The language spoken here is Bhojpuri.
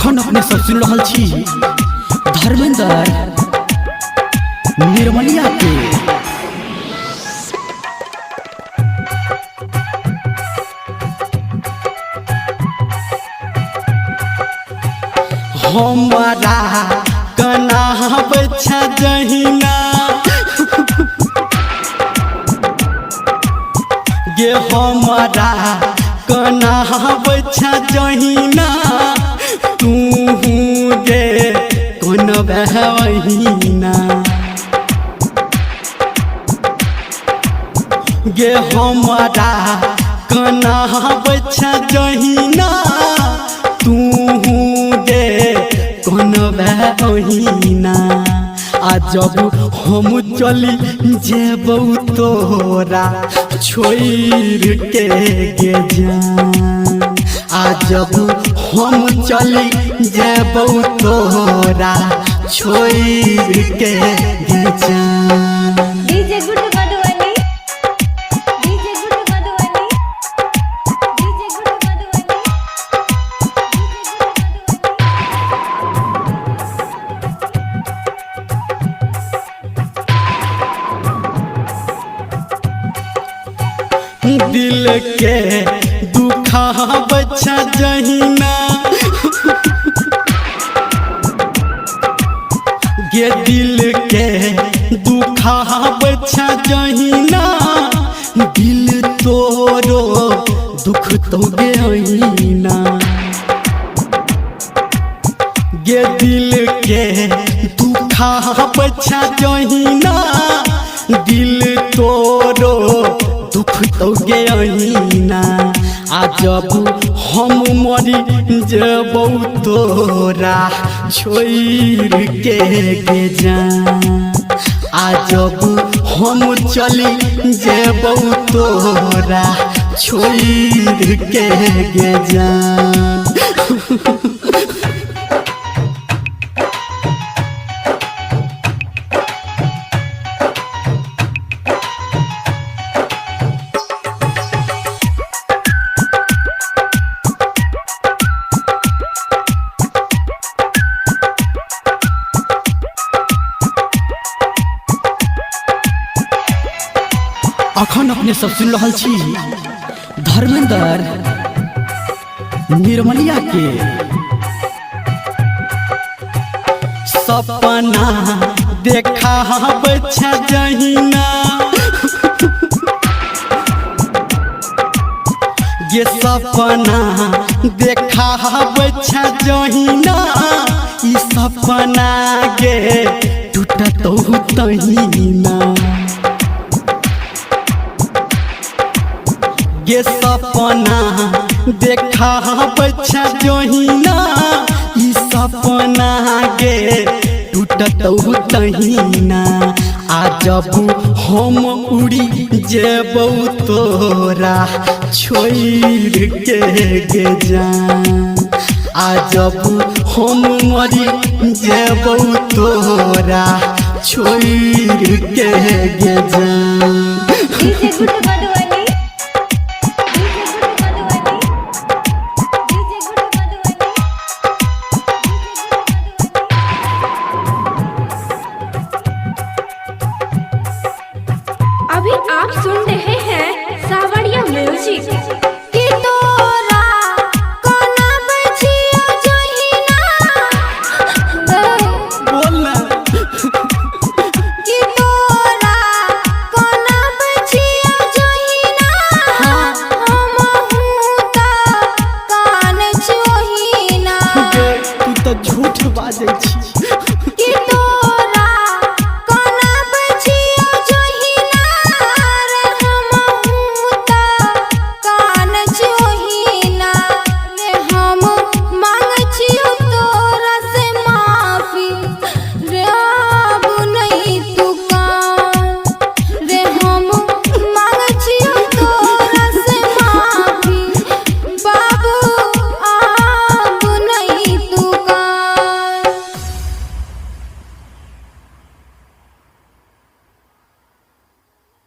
अखन अपने सब सुन रहल छी धर्मेंद्र निर्मलिया के। हमारा कना बच्चा जहिना गे हमारा कना बच्चा जहिना तू गे कौन बहना गे हमारा कना बच्चा जहिना तू कौन बहना आ जब हम चली जेब तोरा छोड़ के गे जान आ जब हम चली जेब तोरा छोड़ के गे जान। DJ good Madhubani, DJ good Madhubani, DJ good Madhubani, दिल के दुखा बच्चा जहिना गे दिल के दुखा बच्चा जहिना दिल तोरो दुख तो गेना गे दिल के दुखा बच्चा जहिना दिल तोरो दुख तो गेना आ जब हम मरी जब तोरा छोड़ के गे जान आ जब हम चली जब तोरा छोड़ के गे जान। अखन अपने सब सुन रहल छी धर्मेंद्र निर्मलिया के। सपना देखा बच्चा जहिना ये सपना देखा बच्चा जहिना ई सपना गे टूटत तहिना ये सपना देखा बच्चा जहिना ई सपना गे टूटत तहिना आ जब हम उड़ी जेब तोरा छोड़ के गे जान आ जब हम मरी जेब तोरा छोड़ के गे जान। DJ good Madhubani.